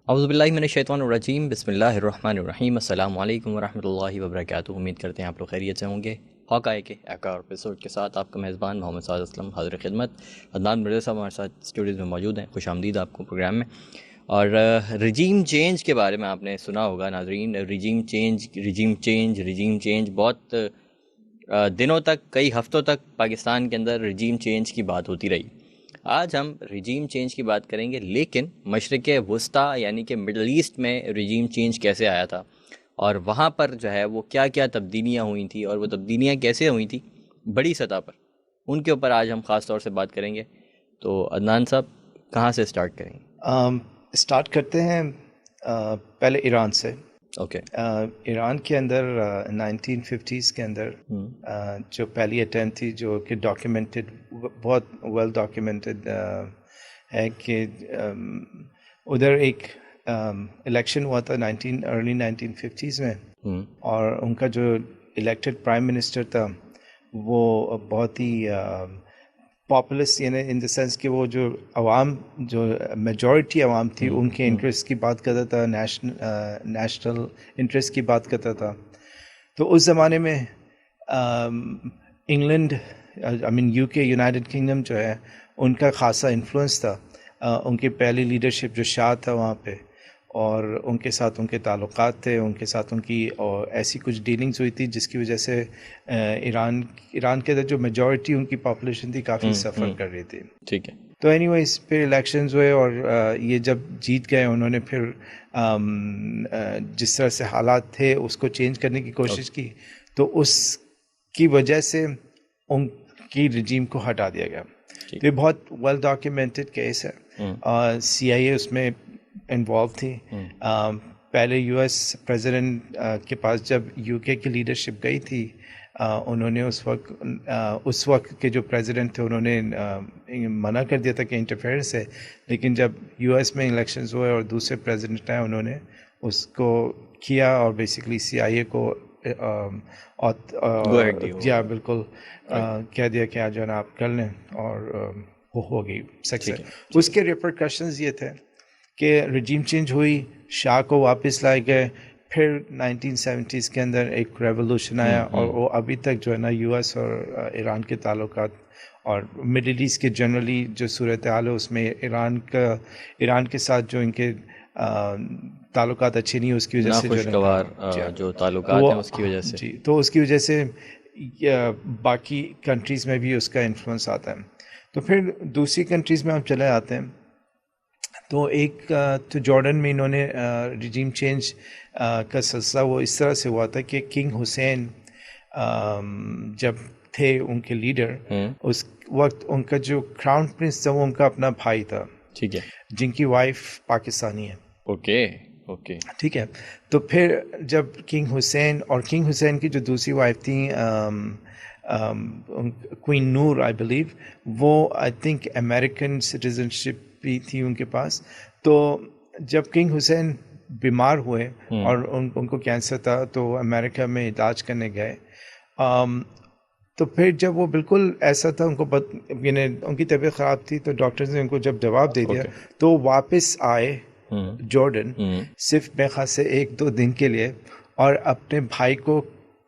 اعوذ باللہ من الشیطان الرجیم، بسم اللہ الرحمن الرحیم، السلام علیکم ورحمۃ اللہ وبرکاتہ۔ امید کرتے ہیں آپ لوگ خیریت سے ہوں گے۔ ہاکآئی کے ایک اور ایپیسوڈ کے ساتھ آپ کا میزبان محمد سعد اسلم حاضر خدمت۔ عدنان مرزا صاحب ہمارے ساتھ اسٹوڈیوز میں موجود ہیں، خوش آمدید آپ کو پروگرام میں۔ اور رجیم چینج کے بارے میں آپ نے سنا ہوگا ناظرین، رجیم چینج بہت دنوں تک، کئی ہفتوں تک پاکستان کے اندر رجیم چینج کی بات ہوتی رہی۔ آج ہم رجیم چینج کی بات کریں گے، لیکن مشرق وسطیٰ یعنی کہ مڈل ایسٹ میں رجیم چینج کیسے آیا تھا، اور وہاں پر جو ہے وہ کیا کیا تبدیلیاں ہوئی تھیں، اور وہ تبدیلیاں کیسے ہوئی تھیں بڑی سطح پر، ان کے اوپر آج ہم خاص طور سے بات کریں گے۔ تو عدنان صاحب کہاں سے سٹارٹ کریں گے؟ اسٹارٹ کرتے ہیں پہلے ایران سے۔ اوکے۔ ایران کے اندر 1950s کے اندر جو پہلی اٹیمپٹ تھی، جو کہ ڈاکیومنٹڈ، بہت ویل ڈاکیومنٹڈ ہے، کہ ادھر ایک الیکشن ہوا تھا ارلی 1950s میں، اور ان کا جو الیکٹڈ پرائم منسٹر تھا وہ بہت ہی پاپولس، یعنی ان دا سینس کہ وہ جو عوام، جو میجورٹی عوام تھی، ان کے انٹرسٹ کی بات کرتا تھا، نیشنل انٹرسٹ کی بات کرتا تھا۔ تو اس زمانے میں انگلینڈ، یو کے، یونائٹڈ کنگڈم جو ہے، ان کا خاصا انفلوئنس تھا۔ ان کی پہلی لیڈرشپ جو شاہ تھا وہاں پہ، اور ان کے ساتھ ان کے تعلقات تھے، ان کے ساتھ ان کی اور ایسی کچھ ڈیلنگز ہوئی تھی جس کی وجہ سے ایران کے اندر جو میجورٹی ان کی پاپولیشن تھی کافی سفر کر رہی تھی۔ ٹھیک ہے۔ تو اینی ویز پھر الیکشنز ہوئے، اور یہ جب جیت گئے، انہوں نے پھر جس طرح سے حالات تھے اس کو چینج کرنے کی کوشش کی، تو اس کی وجہ سے ان کی رجیم کو ہٹا دیا گیا۔ تو یہ بہت ویل ڈاکیومنٹڈ کیس ہے۔ سی آئی اے اس میں انوالو تھی۔ پہلے یو ایس پریزیڈنٹ کے پاس جب یو کے کی لیڈرشپ گئی تھی، انہوں نے اس وقت کے جو پریزیڈنٹ تھے انہوں نے منع کر دیا تھا کہ انٹرفیئرنس ہے، لیکن جب یو ایس میں الیکشنز ہوئے اور دوسرے پریزیڈنٹ آئے، انہوں نے اس کو کیا، اور بیسیکلی سی آئی اے کو بالکل کہہ دیا کہ آج آپ کر لیں، اور وہ ہو گئی سکسیس۔ اس کے ریپرکشنز یہ تھے کہ رجیم چینج ہوئی، شاہ کو واپس لائے گئے، پھر 1970s کے اندر ایک ریولوشن آیا، اور وہ ابھی تک جو ہے نا یو ایس اور ایران کے تعلقات اور مڈل ایسٹ کے جنرلی جو صورتحال ہے اس میں ایران کے ساتھ جو ان کے تعلقات اچھے نہیں، اس کی وجہ سے خوشگوار جو تعلقات ہیں اس کی وجہ سے، جی، تو اس کی وجہ سے باقی کنٹریز میں بھی اس کا انفلوئنس آتا ہے۔ تو پھر دوسری کنٹریز میں ہم چلے آتے ہیں، تو ایک تو جارڈن میں انہوں نے رجیم چینج کا سلسلہ وہ اس طرح سے ہوا تھا کہ کنگ حسین جب تھے ان کے لیڈر، اس وقت ان کا جو کراؤن پرنس تھا وہ ان کا اپنا بھائی تھا، ٹھیک ہے، جن کی وائف پاکستانی ہے۔ اوکے، ٹھیک ہے۔ تو پھر جب کنگ حسین کی جو دوسری وائف تھیں کوئین نور، آئی بلیو، وہ آئی تھنک امریکن سٹیزنشپ بھی تھی ان کے پاس۔ تو جب کنگ حسین بیمار ہوئے اور ان کو کینسر تھا، تو امریکہ میں علاج کرنے گئے۔ تو پھر جب وہ بالکل ایسا تھا، ان کو یعنی ان کی طبیعت خراب تھی، تو ڈاکٹرز نے ان کو جب جواب دے دیا، تو واپس آئے جارڈن، صرف میرے خیال سے 1-2 دن کے لیے، اور اپنے بھائی کو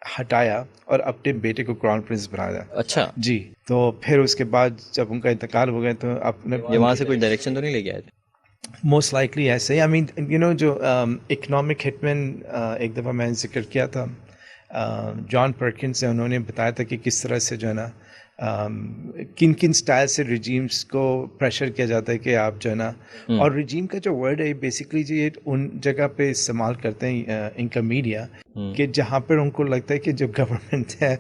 ہٹایا اور اپنے بیٹے کو کراؤن پرنس بنایا۔ اچھا جی، تو پھر اس کے بعد جب ان کا انتقال ہو گیا، تو اپنے وہاں سے کوئی ڈائریکشن تو نہیں لے کے آئے تھے؟ موسٹ لائکلی ایسے ہی۔ جو اکنامک ہٹ مین ایک دفعہ میں نے ذکر کیا تھا، جان پرکنس سے، انہوں نے بتایا تھا کہ کس طرح سے جو ہے نا کن سٹائل سے رجیمز کو پریشر کیا جاتا ہے کہ آپ جو ہے نا، اور رجیم کا جو ورڈ ہے بیسیکلی جو یہ ان جگہ پہ استعمال کرتے ہیں ان کا میڈیا، کہ جہاں پر ان کو لگتا ہے کہ جو گورنمنٹ ہے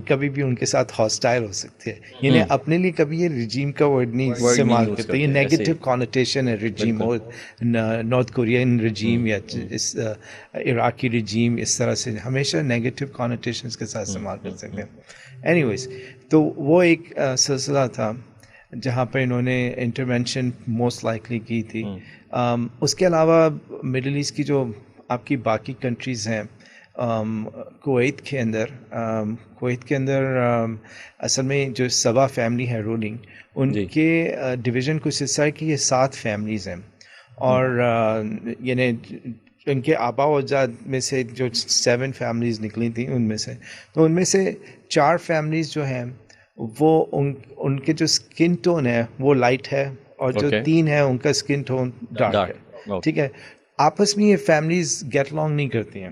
کبھی بھی ان کے ساتھ ہاسٹائل ہو سکتی ہے، یعنی اپنے لیے کبھی یہ رجیم کا ورڈ نہیں استعمال کرتے، یہ نیگیٹو کانوٹیشن ہے رجیم، اور نارتھ کورین رجیم یا عراقی رجیم، اس طرح سے ہمیشہ نیگیٹو کانوٹیشنز کے ساتھ استعمال کر سکتے ہیں۔ اینی ویز، تو وہ ایک سلسلہ تھا جہاں پہ انہوں نے انٹرونشن موسٹ لائکلی کی تھی۔ اس کے علاوہ مڈل ایسٹ کی جو آپ کی باقی کنٹریز ہیں، کویت کے اندر اصل میں جو سبا فیملی ہے رولنگ، ان کے ڈویژن کچھ حصہ ہے کہ یہ 7 فیملیز ہیں، اور یعنی ان کے آبا و اجداد میں سے جو 7 فیملیز نکلی تھیں ان میں سے، تو ان میں سے 4 فیملیز جو ہیں وہ ان کے جو اسکن ٹون ہے وہ لائٹ ہے، اور جو 3 ہے ان کا اسکن ٹون ڈارک ہے. ٹھیک ہے، آپس میں یہ فیملیز گیٹ along نہیں کرتی ہیں.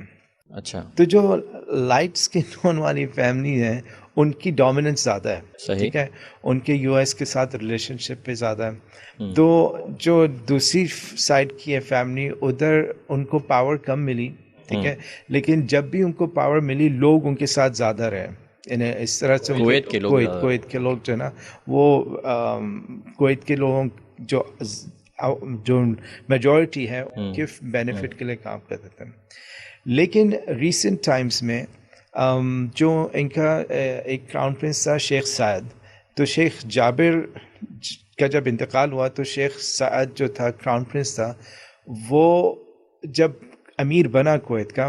اچھا. تو جو لائٹ اسکن ٹون والی فیملی ہیں ان کی ڈومیننس زیادہ ہے. ٹھیک ہے، ان کے یو ایس کے ساتھ ریلیشن شپ پہ زیادہ ہے. تو جو دوسری سائڈ کی ہے فیملی، ادھر ان کو پاور کم ملی. ٹھیک ہے، لیکن جب بھی ان کو پاور ملی لوگ ان کے ساتھ زیادہ رہے. یعنی اس طرح سے کویت کے لوگ جو ہے نا وہ کویت کے لوگوں جو میجورٹی ہے ان کے بینیفٹ کے لیے کام کرتے تھے. لیکن ریسنٹ ٹائمز میں جو ان کا ایک کراؤن پرنس تھا شیخ سعد، تو شیخ جابر کا جب انتقال ہوا تو شیخ سعد جو تھا کراؤن پرنس تھا، وہ جب امیر بنا کویت کا،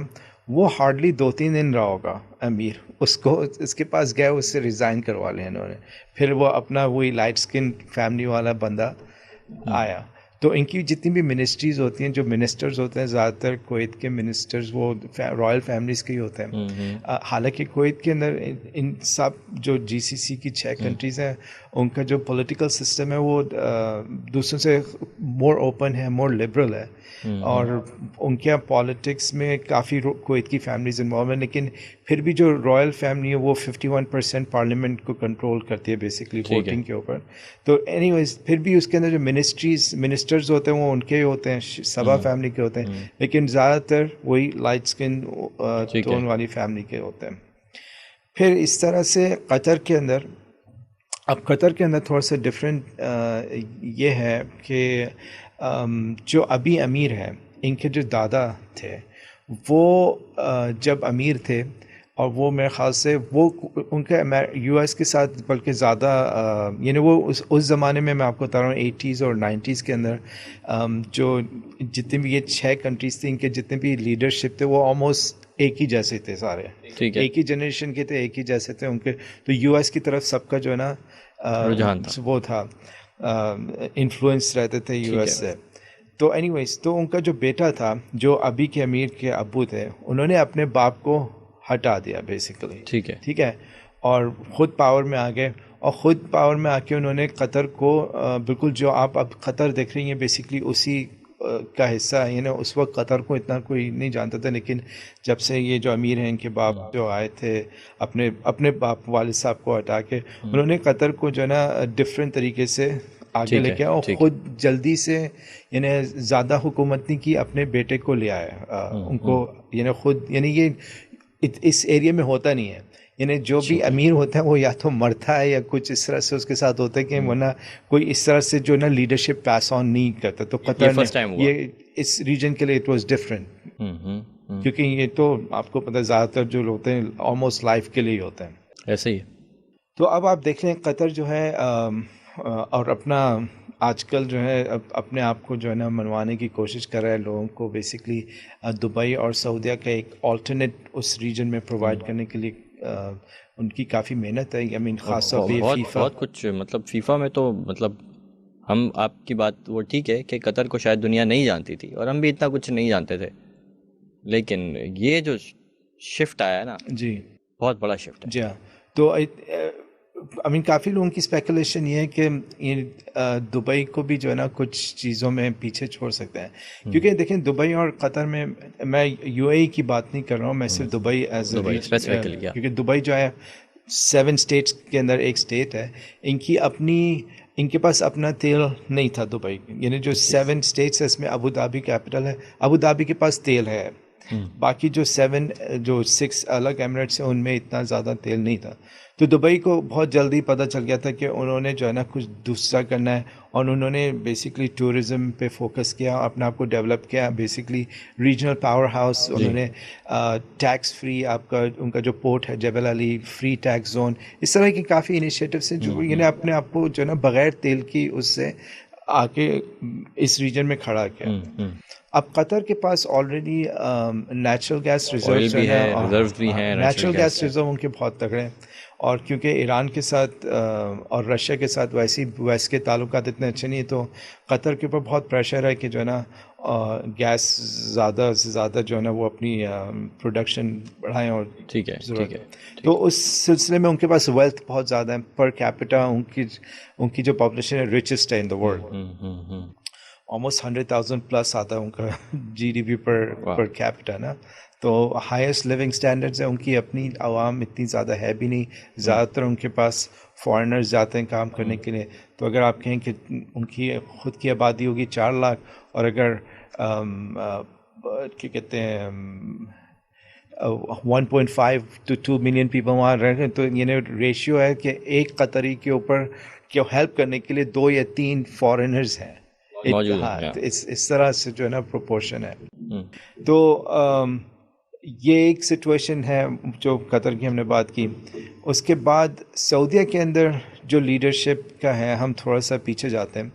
وہ ہارڈلی 2-3 دن رہا ہوگا امیر. اس کے پاس گئے، اس سے ریزائن کروا لیا انہوں نے. پھر وہ اپنا وہی لائٹ سکن فیملی والا بندہ آیا. تو ان کی جتنی بھی منسٹریز ہوتی ہیں، جو منسٹرز ہوتے ہیں زیادہ تر کویت کے منسٹرز وہ رائل فیملیز کے ہی ہوتے ہیں. حالانکہ کویت کے اندر ان سب جو جی سی سی کی 6 کنٹریز ہیں، ان کا جو پولیٹیکل سسٹم ہے وہ دوسروں سے مور اوپن ہے، مور لبرل ہے. اور ان کے پالیٹکس میں کافی کویت کی فیملیز انوالو ہیں. لیکن پھر بھی جو رائل فیملی ہے وہ 51% پارلیمنٹ کو کنٹرول کرتی ہے بیسکلی ووٹنگ کے اوپر. تو اینی ویز پھر بھی اس کے اندر جو منسٹرز ہوتے ہیں وہ ان کے ہی ہوتے ہیں، سبا فیملی کے ہوتے ہیں. لیکن زیادہ تر وہی لائٹ اسکن ٹون والی فیملی کے ہوتے ہیں. پھر اس طرح سے قطر کے اندر، اب قطر کے اندر تھوڑا سا ڈفرینٹ یہ ہے کہ جو ابھی امیر ہیں ان کے جو دادا تھے وہ جب امیر تھے، اور وہ میرے خیال سے وہ ان کے یو ایس کے ساتھ بلکہ زیادہ یعنی وہ اس زمانے میں آپ کو بتا رہا ہوں 80s اور 90s کے اندر جو جتنے بھی یہ 6 کنٹریز تھیں، ان کے جتنے بھی لیڈرشپ تھے وہ آلموسٹ ایک ہی جیسے تھے سارے. ایک ہی جنریشن کے تھے، ایک ہی جیسے تھے ان کے. تو یو ایس کی طرف سب کا جو ہے نا وہ تھا، انفلوئنس رہتے تھے یو ایس سے. تو اینی ویز تو ان کا جو بیٹا تھا جو ابھی کے امیر کے ابو تھے، انہوں نے اپنے باپ کو ہٹا دیا بیسیکلی. ٹھیک ہے، اور خود پاور میں آ گئے. اور خود پاور میں آ کے انہوں نے قطر کو بالکل جو آپ اب قطر دیکھ رہی ہیں بیسیکلی اسی کا حصہ ہے. یعنی اس وقت قطر کو اتنا کوئی نہیں جانتا تھا، لیکن جب سے یہ جو امیر ہیں ان کے باپ جو آئے تھے اپنے باپ والد صاحب کو ہٹا کے، انہوں نے قطر کو جو ہے نا ڈفرینٹ طریقے سے آگے لے کے، اور خود جلدی سے یعنی زیادہ حکومت نہیں کی، اپنے بیٹے کو لے آئے ان کو. یعنی خود یعنی یہ اس ایریا میں ہوتا نہیں ہے. یعنی جو بھی امیر ہوتا ہے وہ یا تو مرتا ہے یا کچھ اس طرح سے اس کے ساتھ ہوتا ہے کہ ورنہ کوئی اس طرح سے جو نا لیڈرشپ پاس آن نہیں کرتا. تو قطر نے یہ اس ریجن کے لیے اٹ واز ڈفرینٹ، کیونکہ یہ تو آپ کو پتہ زیادہ تر جو ہوتے ہیں آلموسٹ لائف کے لیے ہوتے ہیں. ایسے ہی. تو اب آپ دیکھ لیں قطر جو ہے اور اپنا آج کل جو ہے اپنے آپ کو جو ہے نا منوانے کی کوشش کر رہا ہے لوگوں کو. بیسکلی دبئی اور سعودیہ کا ایک آلٹرنیٹ اس ریجن میں پرووائڈ کرنے کے لیے ان کی کافی محنت ہے. آئی مین خاص طور پہ فیفا بہت کچھ، مطلب فیفا میں تو مطلب ہم آپ کی بات وہ ٹھیک ہے کہ قطر کو شاید دنیا نہیں جانتی تھی اور ہم بھی اتنا کچھ نہیں جانتے تھے، لیکن یہ جو شفٹ آیا ہے نا، جی بہت بڑا شفٹ ہے. جی ہاں. تو آئی مین کافی لوگوں کی اسپیکولیشن یہ ہے کہ دبئی کو بھی جو ہے نا کچھ چیزوں میں پیچھے چھوڑ سکتے ہیں. کیونکہ دیکھیں دبئی اور قطر میں یو اے ای کی بات نہیں کر رہا ہوں، میں صرف دبئی ایز اے، کیونکہ دبئی جو ہے 7 اسٹیٹس کے اندر ایک اسٹیٹ ہے. ان کے پاس اپنا تیل نہیں تھا دبئی. یعنی جو 7 اسٹیٹس ہے اس میں ابو دھابی کیپٹل ہے، ابو دھابی کے پاس تیل ہے. باقی جو 6 الگ ایمریٹس ہیں ان میں اتنا زیادہ تیل نہیں تھا. تو دبئی کو بہت جلدی پتہ چل گیا تھا کہ انہوں نے جو ہے نا کچھ دوسرا کرنا ہے، اور انہوں نے بیسکلی ٹورزم پہ فوکس کیا، اپنے آپ کو ڈیولپ کیا. بیسکلی ریجنل پاور ہاؤس انہوں نے ٹیکس فری، آپ کا ان کا جو پورٹ ہے جبل علی، فری ٹیکس زون، اس طرح کی کافی انیشیٹوس ہیں جو یعنی اپنے آپ کو جو ہے نا بغیر تیل کی اس سے آ کے اس ریجن میں کھڑا کیا. اب قطر کے پاس آلریڈی نیچرل گیس ریزرو بھی ہے, ریزرو بھی ہیں, نیچرل گیس ریزرو ان کے بہت تگڑے ہیں, اور کیونکہ ایران کے ساتھ اور رشیا کے ساتھ ویسے ویسٹ کے تعلقات اتنے اچھے نہیں ہیں, تو قطر کے اوپر بہت پریشر ہے کہ جو ہے نا گیس زیادہ سے زیادہ جو ہے نا وہ اپنی پروڈکشن بڑھائیں. اور ٹھیک ہے, تو اس سلسلے میں ان کے پاس ویلتھ بہت زیادہ ہے پر کیپٹا. ان کی جو پاپولیشن ہے ریچسٹ ہے ان دا ورلڈ, آلموسٹ 100,000 پلس آتا ہے ان کا GDP پر کیپٹا نا. تو ہائیسٹ لیونگ اسٹینڈرڈز ہیں ان کی. اپنی عوام اتنی زیادہ ہے بھی نہیں, زیادہ تر ان کے پاس فارنرز جاتے ہیں کام کرنے کے لیے. تو اگر آپ کہیں کہ ان کی خود کی آبادی ہوگی 4 لاکھ, اور اگر کیا کہتے ہیں 1.5 to 2 ملین پیپل وہاں رہ رہے ہیں, تو یہ ریشیو ہے کہ ایک قطری کے اوپر کیا ہیلپ کرنے کے لیے 2 یا 3 فارنرز ہیں. اس طرح سے جو ہے نا پروپورشن ہے. تو یہ ایک سچویشن ہے جو قطر کی ہم نے بات کی. اس کے بعد سعودیہ کے اندر جو لیڈرشپ کا ہے, ہم تھوڑا سا پیچھے جاتے ہیں.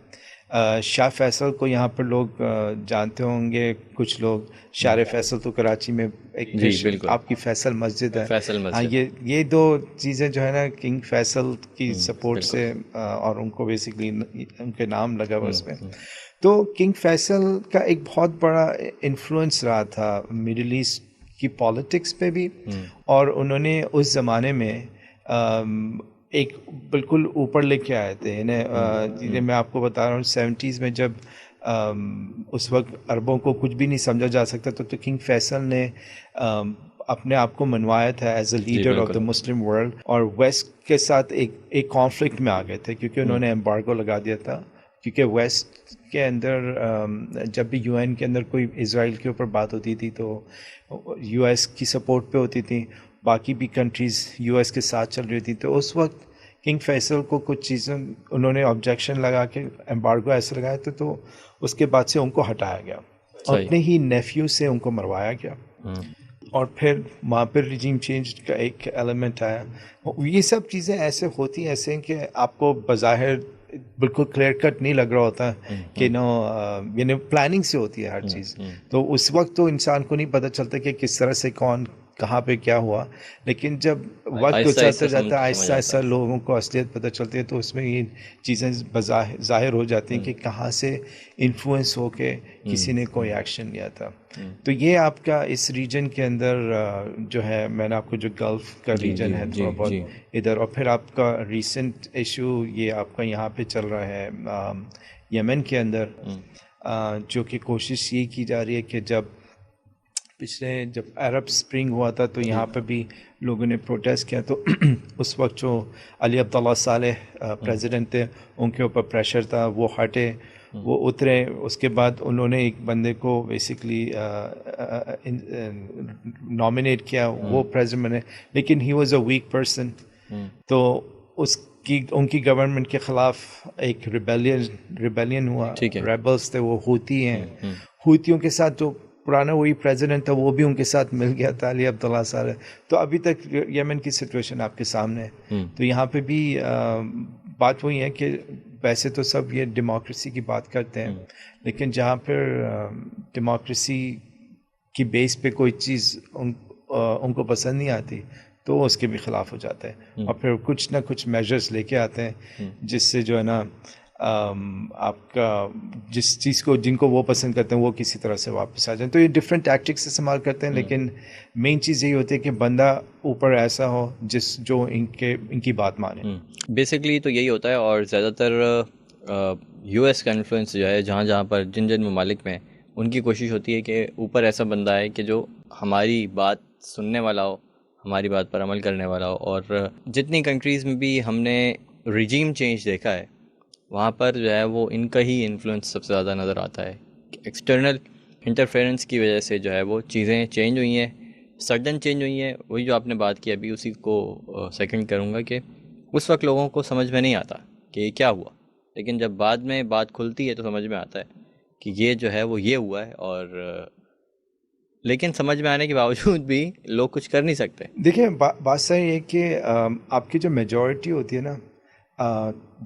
شاہ فیصل کو یہاں پر لوگ جانتے ہوں گے, کچھ لوگ. شار فیصل تو کراچی میں ایک آپ کی فیصل مسجد ہے. ہاں, یہ 2 چیزیں جو ہے نا کنگ فیصل کی سپورٹ سے, اور ان کو بیسکلی ان کے نام لگا ہوا اس میں. تو کنگ فیصل کا ایک بہت بڑا انفلوئنس رہا تھا مڈل ایسٹ کی پالیٹکس پہ بھی, اور انہوں نے اس زمانے میں ایک بالکل اوپر لے کے آئے تھے. یعنی میں آپ کو بتا رہا ہوں 70s میں جب اس وقت عربوں کو کچھ بھی نہیں سمجھا جا سکتا, تو کنگ فیصل نے اپنے آپ کو منوایا تھا as a leader of the Muslim world, اور ویسٹ کے ساتھ ایک کانفلکٹ میں آ گئے تھے, کیونکہ انہوں نے ایمبارگو لگا دیا تھا. کیونکہ ویسٹ کے اندر جب بھی UN کے اندر کوئی اسرائیل کے اوپر بات ہوتی تھی تو US کی سپورٹ پہ ہوتی تھی, باقی بھی کنٹریز US کے ساتھ چل رہی تھی. تو اس وقت کنگ فیصل کو کچھ چیزیں انہوں نے آبجیکشن لگا کے ایمبارگو ایسے لگایا تھا, تو اس کے بعد سے ان کو ہٹایا گیا, اپنے ہی نیفیو سے ان کو مروایا گیا. اور پھر وہاں پہ ریجیم چینج کا ایک ایلیمنٹ آیا. یہ سب چیزیں ایسے ہوتی ایسے ہیں کہ آپ کو بظاہر بالکل کلیئر کٹ نہیں لگ رہا ہوتا کہ یعنی پلاننگ سے ہوتی ہے ہر چیز. تو اس وقت تو انسان کو نہیں پتہ چلتا کہ کس طرح سے کون کہاں پہ کیا ہوا, لیکن جب وقت چلتا جاتا ہے آہستہ آہستہ لوگوں کو اصلیت پتہ چلتی ہے, تو اس میں یہ چیزیں ظاہر ہو جاتی ہیں کہ کہاں سے انفلوئنس ہو کے کسی نے کوئی ایکشن لیا تھا. تو یہ آپ کا اس ریجن کے اندر جو ہے, میں نے آپ کو جو گلف کا ریجن ہے تھوڑا بہت ادھر, اور پھر آپ کا ریسنٹ ایشو یہ آپ کا یہاں پہ چل رہا ہے یمن کے اندر, جو کہ کوشش یہ کی جا رہی ہے کہ جب عرب اسپرنگ ہوا تھا تو یہاں پہ بھی لوگوں نے پروٹیسٹ کیا, تو اس وقت جو علی عبداللہ صالح پریزیڈنٹ تھے ان کے اوپر پریشر تھا, وہ ہٹے, وہ اترے. اس کے بعد انہوں نے ایک بندے کو بیسکلی نامینیٹ کیا, وہ پریزیڈنٹ بنے, لیکن he was a weak person. تو ان کی گورنمنٹ کے خلاف ایک ریبیلین ہوا, ریبلز تھے وہ ہوتی ہیں, ہوتیوں کے ساتھ جو پرانا وہی پریزیڈنٹ تھا وہ بھی ان کے ساتھ مل گیا تھا, علی عبداللہ صالح. تو ابھی تک یمن کی سچویشن آپ کے سامنے ہے. تو یہاں پہ بھی بات وہی ہے کہ ویسے تو سب یہ ڈیموکریسی کی بات کرتے ہیں, لیکن جہاں پھر ڈیموکریسی کی بیس پہ کوئی چیز ان کو پسند نہیں آتی تو اس کے بھی خلاف ہو جاتے ہیں, اور پھر کچھ نہ کچھ میجرز لے کے آتے ہیں جس سے جو ہے نا آپ کا جس چیز کو جن کو وہ پسند کرتے ہیں وہ کسی طرح سے واپس آ جائیں. تو یہ ڈفرینٹ ٹیکٹکس استعمال کرتے ہیں, لیکن مین چیز یہی ہوتی ہے کہ بندہ اوپر ایسا ہو جو ان کی بات مانے. بیسکلی تو یہی ہوتا ہے, اور زیادہ تر US کا انفلوئنس جو ہے جہاں پر جن ممالک میں, ان کی کوشش ہوتی ہے کہ اوپر ایسا بندہ ہے کہ جو ہماری بات سننے والا ہو, ہماری بات پر عمل کرنے والا ہو. اور جتنی کنٹریز میں بھی ہم نے ریجیم چینج دیکھا ہے وہاں پر جو ہے وہ ان کا ہی انفلوئنس سب سے زیادہ نظر آتا ہے. ایکسٹرنل انٹرفیرنس کی وجہ سے جو ہے وہ چیزیں چینج ہوئی ہیں, سڈن چینج ہوئی ہیں. وہی جو آپ نے بات کی ابھی اسی کو سیکنڈ کروں گا کہ اس وقت لوگوں کو سمجھ میں نہیں آتا کہ یہ کیا ہوا, لیکن جب بعد میں بات کھلتی ہے تو سمجھ میں آتا ہے کہ یہ جو ہے وہ یہ ہوا ہے. اور لیکن سمجھ میں آنے کے باوجود بھی لوگ کچھ کر نہیں سکتے. دیکھیں بات صحیح ہے کہ آپ کی جو میجورٹی ہوتی ہے نا,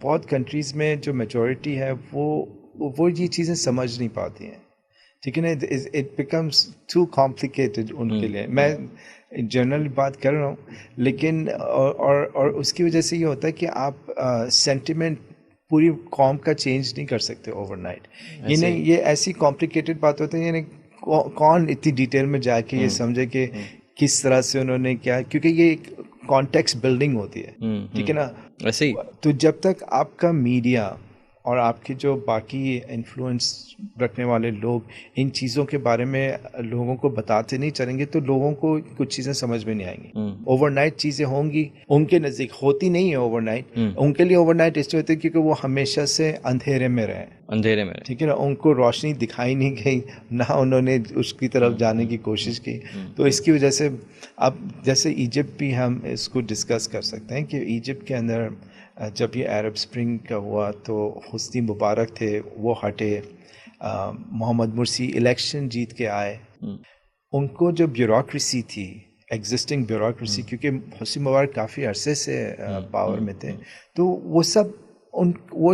بہت کنٹریز میں جو میجورٹی ہے وہ وہ یہ چیزیں سمجھ نہیں پاتی ہیں, ٹھیک ہے نا. It becomes two complicated in کے لیے. میں جنرل بات کر رہا ہوں, لیکن اور اس کی وجہ سے یہ ہوتا ہے کہ آپ سینٹیمنٹ پوری قوم کا چینج نہیں کر سکتے اوور نائٹ. یہ ایسی کمپلیکیٹڈ بات ہوتی ہے, یعنی کون اتنی ڈیٹیل میں جا کے یہ سمجھے کہ کس طرح سے انہوں نے کیا, کیونکہ یہ ایک کانٹیکسٹ بلڈنگ ہوتی ہے, ٹھیک ہے نا. ایسے ہی تو جب تک آپ کا میڈیا اور آپ کے جو باقی انفلوئنس رکھنے والے لوگ ان چیزوں کے بارے میں لوگوں کو بتاتے نہیں چلیں گے, تو لوگوں کو کچھ چیزیں سمجھ میں نہیں آئیں گی. اوور نائٹ چیزیں ہوں گی, ان کے نزدیک ہوتی نہیں ہے اوور نائٹ. ان کے لیے اوور نائٹ اس لیے ہوتی ہے کیونکہ وہ ہمیشہ سے اندھیرے میں رہے, اندھیرے میں, ٹھیک ہے نا. ان کو روشنی دکھائی نہیں گئی, نہ انہوں نے اس کی طرف جانے کی کوشش کی. تو اس کی وجہ سے اب جیسے ایجپٹ بھی ہم اس کو ڈسکس کر سکتے ہیں کہ ایجپٹ کے اندر جب یہ عرب اسپرنگ کا ہوا تو حسنی مبارک تھے, وہ ہٹے, محمد مرسی الیکشن جیت کے آئے. ان کو جو بیوروکریسی تھی, ایگزسٹنگ بیوروکریسی, کیونکہ حسنی مبارک کافی عرصے سے پاور میں تھے, تو وہ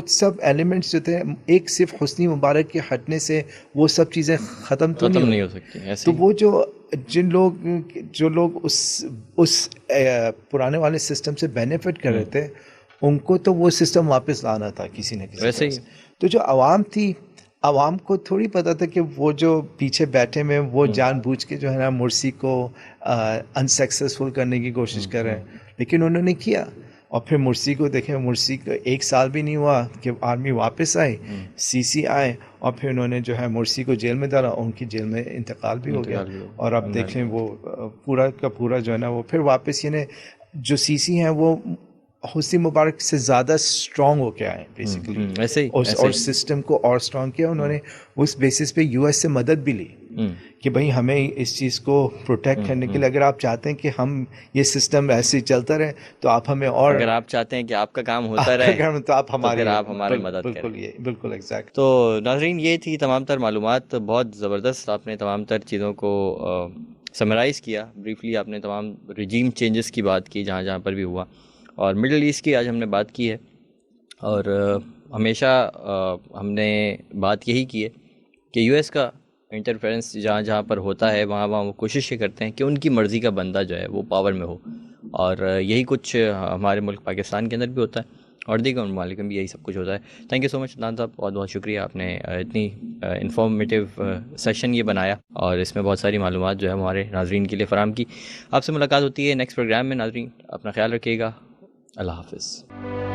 سب ایلیمنٹس جو تھے, ایک صرف حسنی مبارک کے ہٹنے سے وہ سب چیزیں ختم تو نہیں ہو سکتی. تو وہ جو لوگ اس پرانے والے سسٹم سے بینیفٹ کر رہے تھے, ان کو تو وہ سسٹم واپس لانا تھا کسی نہ کسی ویسے ہی. تو جو عوام تھی, عوام کو تھوڑی پتا تھا کہ وہ جو پیچھے بیٹھے میں وہ جان بوجھ کے جو ہے نا مرسی کو انسکسیسفل کرنے کی کوشش کر رہے ہیں, لیکن انہوں نے کیا. اور پھر مرسی کو دیکھیں, مرسی کو 1 سال بھی نہیں ہوا کہ آرمی واپس آئی, سی آئے, اور پھر انہوں نے جو ہے مرسی کو جیل میں ڈالا, ان کی جیل میں انتقال بھی ہو گیا. اور اب دیکھیں وہ پورا کا پورا جو ہے نا وہ پھر واپس, یعنی جو سی ہیں وہ حسنی مبارک سے زیادہ اسٹرانگ ہو کے آئے بیسیکلی, اور سسٹم کو اور اسٹرانگ کیا انہوں نے. اس بیسس پہ یو ایس سے مدد بھی لی کہ بھائی ہمیں اس چیز کو پروٹیکٹ کرنے کے لیے, اگر آپ چاہتے ہیں کہ ہم یہ سسٹم ایسے چلتا رہے تو آپ ہمیں, اور اگر آپ چاہتے ہیں کہ آپ کا کام ہوتا رہے تو آپ ہماری مدد کریں. بالکل ایگزیکٹ. تو ناظرین, یہ تھی تمام تر معلومات, بہت زبردست آپ نے تمام تر چیزوں کو سمرائز کیا. بریفلی آپ نے تمام رجیم چینجز کی بات کی جہاں جہاں پر بھی ہوا, اور مڈل ایسٹ کی آج ہم نے بات کی ہے. اور ہمیشہ ہم نے بات یہی کی ہے کہ یو ایس کا انٹرفیرنس جہاں جہاں پر ہوتا ہے وہاں وہ کوشش یہ کرتے ہیں کہ ان کی مرضی کا بندہ جو ہے وہ پاور میں ہو, اور یہی کچھ ہمارے ملک پاکستان کے اندر بھی ہوتا ہے, اور دیگر ممالک میں بھی یہی سب کچھ ہوتا ہے. تھینک یو سو مچ عدنان صاحب, بہت بہت شکریہ, آپ نے اتنی انفارمیٹیو سیشن یہ بنایا, اور اس میں بہت ساری معلومات جو ہے ہمارے ناظرین کے لیے فراہم کی. آپ سے ملاقات ہوتی ہے نیکسٹ پروگرام میں. ناظرین اپنا خیال رکھیے گا, اللہ حافظ.